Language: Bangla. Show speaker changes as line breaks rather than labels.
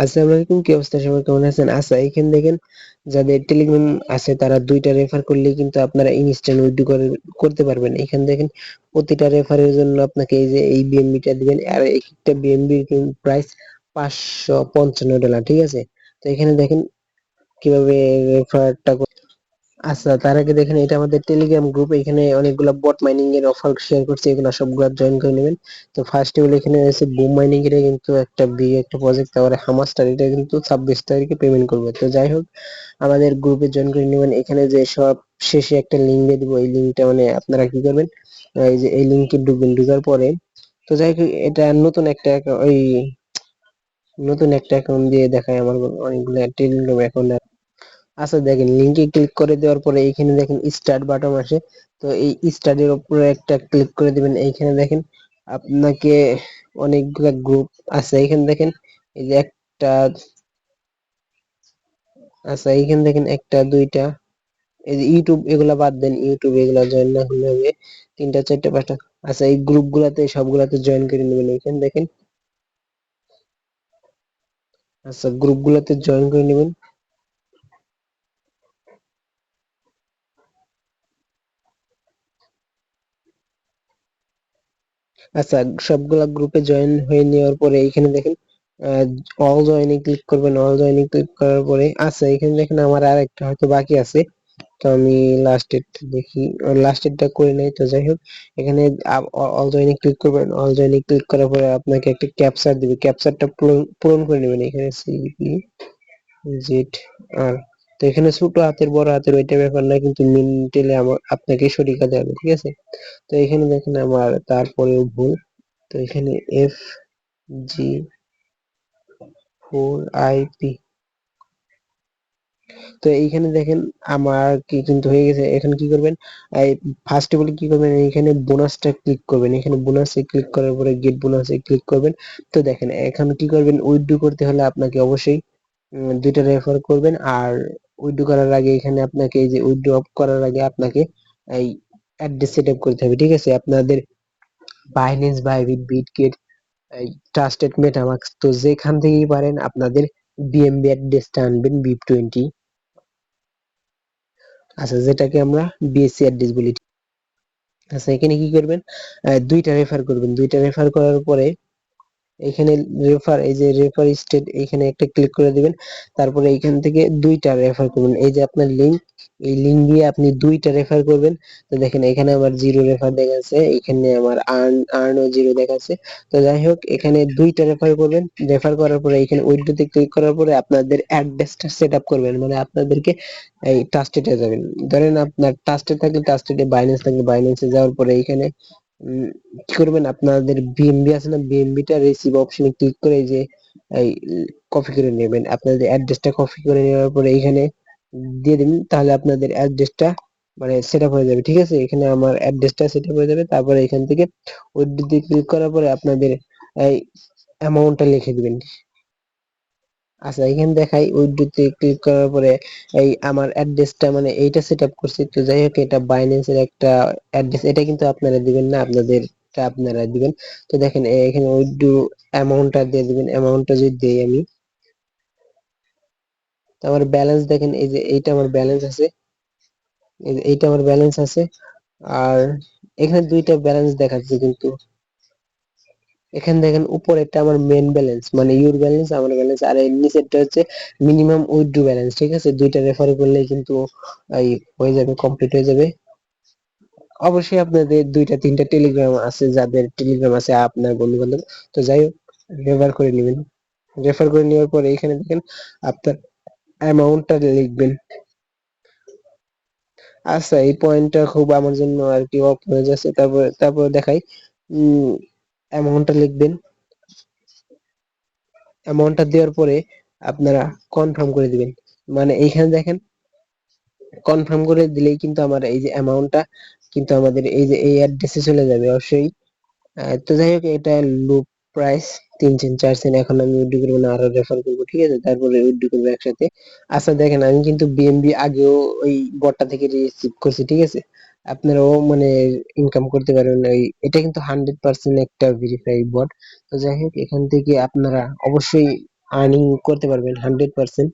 আসসালামু আলাইকুম, কি অবস্থা সবার, কেমন আছেন? আচ্ছা, এখানে দেখেন যাদের টেলিগ্রাম আছে তারা 2টা রেফার করলেই কিন্তু আপনারা ইনস্ট্যান্ট উইথড্র করতে পারবেন। এখানে দেখেন প্রতিটা রেফারের জন্য আপনাকে এই যে এই বিএমবিটা দিবেন, আর একটা বিএমবির প্রাইস $555, ঠিক আছে? তো এখানে দেখেন কিভাবে রেফারটা। আচ্ছা, তার আগে দেখেন এটা আমাদের টেলিগ্রাম গ্রুপ, এখানে অনেকগুলো বট মাইনিং এর অফার শেয়ার করছে, এগুলো সবগুলো জয়েন করে নেবেন। তো ফার্স্টে বলে এখানে আছে বুম মাইনিং এর কিন্তু একটা প্রজেক্ট, তারপরে হামাস্টার এটা কিন্তু 26 তারিখে পেমেন্ট করবে। তো যাই হোক, আমাদের গ্রুপে জয়েন করে নেবেন। এখানে যে সব শেষে একটা লিংক দিয়ে দিব, এই লিংকটা মানে আপনারা কি করবেন, এই যে এই লিংকে ঢুকবেন, ঢুকার পরে তো যাই হোক এটা নতুন একটা অ্যাকাউন্ট দিয়ে দেখায় আমার অনেকগুলো টেলিগ্রাম অ্যাকাউন্ট। আচ্ছা, দেখেন লিংকে ক্লিক করে দেওয়ার পরে এইখানে দেখেন স্টার্ট বাটন আসে। তো এই স্টার্টের উপরে একটা ক্লিক করে দিবেন। এইখানে দেখেন আপনাকে অনেকগুলা গ্রুপ আছে, এইখানে দেখেন এই যে একটা, আচ্ছা এইখানে দেখেন একটা দুইটা, এই যে ইউটিউব এগুলা বাদ দেন, ইউটিউব এগুলা জয়েন না হলে হবে 3টা 4টা 5টা। আচ্ছা, এই গ্রুপ গুলাতে সবগুলাতে জয়েন করে নেবেন। এইখানে দেখেন, আচ্ছা গ্রুপ গুলাতে জয়েন করে নেবেন। আচ্ছা, সবগুলা গ্রুপে জয়েন হয়ে নেওয়ার পরে এইখানে দেখেন অল জয়েনে ক্লিক করবেন। অল জয়েনে ক্লিক করার পরে আচ্ছা এখানে দেখেন আমার আর একটা হয়তো বাকি আছে, তো আমি লাস্টেরটা দেখি, লাস্টেরটা করে নাই। তো যাই হোক, এখানে অল জয়েনে ক্লিক করবেন। অল জয়েনে ক্লিক করার পরে আপনাকে একটা ক্যাপচার দিবে, ক্যাপচারটা পূরণ করে নেবেন। এখানে সিপি জেড আর, তো এখানে ছোট হাতের বড় হাতের ওইটা ব্যাপার না, কিন্তু মিনটেলে আমার আপনাকে সঠিক কাজে হবে, ঠিক আছে? তো এখানে দেখেন আমার তারপরেও ভুল। তো এখানে FG4IP, তো এইখানে দেখেন আমার কি কিন্তু হয়ে গেছে। এখন কি করবেন, এই ফার্স্টে বলে কি করবেন, এইখানে বোনাসটা ক্লিক করবেন। এখানে বোনাসে ক্লিক করার পরে গেট বোনাসে ক্লিক করবেন। তো দেখেন এখন কি করবেন, উইথড্র করতে হলে আপনাকে অবশ্যই 2টা রেফার করবেন। আর উইথড্র করার আগে এখানে আপনাকে এই যে উইথড্র করার আগে আপনাকে এই অ্যাড্রেস সেট আপ করতে হবে, ঠিক আছে? আপনাদের বাইন্যান্স, বাইবিট, বিটগেট, এই ট্রাস্টেড মেটামাক্স, তো যেখান থেকেই পারেন আপনাদের বিএমবি অ্যাড্রেসটা আনবেন, BIP20। আচ্ছা, যেটাকে আমরা বিএসসি অ্যাড্রেস বলি। আচ্ছা, এখানে কি করবেন, 2টা রেফার করবেন। 2টা রেফার করার পরে এখানে রেফার, এই যে রেফার স্টেট, এখানে একটা ক্লিক করে দিবেন। তারপরে এইখান থেকে 2টা রেফার করবেন। এই যে আপনার লিংক, এই লিংক দিয়ে আপনি 2টা রেফার করবেন। তো দেখেন এখানে আমার 0 রেফার দেখাচ্ছে, এখানে আমার আর্নও 0 দেখাচ্ছে। তো যাই হোক, এখানে 2টা রেফার করবেন। রেফার করার পরে এখানে উইথড্রোতে ক্লিক করার পরে আপনাদের অ্যাড্রেসটা সেট আপ করবেন, মানে আপনাদেরকে এই ট্রাস্টেডে যাবেন। ধরেন আপনার ট্রাস্টেড থাকলে ট্রাস্টেডে, বাইন্যান্স থাকলে বাইন্যান্সে যাওয়ার পরে এখানে কি করবেন, আপনাদের বিএমবি আছে না, বিএমবিটা রিসিভ অপশনে ক্লিক করে এই যে এই কপি করে নেবেন। আপনাদের অ্যাড্রেসটা কপি করে নেওয়ার পরে এখানে দিয়ে দিন, তাহলে আপনাদের অ্যাড্রেসটা মানে সেট আপ হয়ে যাবে, ঠিক আছে? এখানে আমার অ্যাড্রেসটা সেট আপ হয়ে যাবে। তারপরে এখান থেকে ওটিপি ক্লিক করার পরে আপনাদের এই অ্যামাউন্টটা লিখে দিবেন। আচ্ছা, এখানে দেখাই উইথড্রোতে ক্লিক করার পরে এই আমার অ্যাড্রেসটা মানে এইটা সেট আপ করছি। তো যাই হোক, এটা বাইন্যান্সের একটা অ্যাড্রেস, এটা কিন্তু আপনারা দিবেন না, আপনাদেরটা আপনারা দিবেন। তো দেখেন এখানে উইথড্রো অ্যামাউন্টটা দিয়ে দিবেন। অ্যামাউন্টটা যদি দেই আমি, তো আমার ব্যালেন্স দেখেন, এই যে এইটা আমার ব্যালেন্স আছে, এই যে এইটা আমার ব্যালেন্স আছে। আর এখানে 2টা ব্যালেন্স দেখাচ্ছে, কিন্তু এখানে দেখেন উপরেরটা আমার মেন ব্যালেন্স, মানে ইউর ব্যালেন্স, আমার ব্যালেন্স, আর এর নিচেরটা হচ্ছে মিনিমাম উইথড্রো ব্যালেন্স, ঠিক আছে? 2টা রেফার করলেই কিন্তু এই হয়ে যাবে, কমপ্লিট হয়ে যাবে। অবশ্যই আপনাদের 2টা 3টা টেলিগ্রাম আছে, যাদের টেলিগ্রাম আছে আপনার বন্ধু বান্ধব, তো যাই হোক রেফার করে নেবেন। রেফার করে নেওয়ার পরে এখানে দেখেন আপনার অ্যামাউন্টটা লিখবেন। আচ্ছা, এই পয়েন্টটা খুব আমার জন্য আর কি অফ হয়ে যাচ্ছে। তারপর দেখাই, অ্যামাউন্টটা লিখবেন। অ্যামাউন্টটা দেওয়ার পরে আপনারা কনফার্ম করে দিবেন, মানে এইখানে দেখেন কনফার্ম করে দিলেই কিন্তু আমার এই যে অ্যামাউন্টটা কিন্তু আমাদের এই যে এই অ্যাড্রেসে চলে যাবে অবশ্যই। তো যাই হোক, এটা লুপ প্রাইস 3 সেন্ট 4 সেন্ট। এখন আমি উইথড্র করবো না, আরো রেফার করবো, ঠিক আছে? তারপরে উইথড্র করবো একসাথে। আচ্ছা, দেখেন আমি কিন্তু বিএমবি আগেও ওই বটটা থেকে রিসিভ করছি, ঠিক আছে? আপনারাও মানে ইনকাম করতে পারবেন। ওই এটা কিন্তু 100% একটা ভেরিফাই বট। তো যাই হোক, এখান থেকে আপনারা অবশ্যই আর্নিং করতে পারবেন 100%।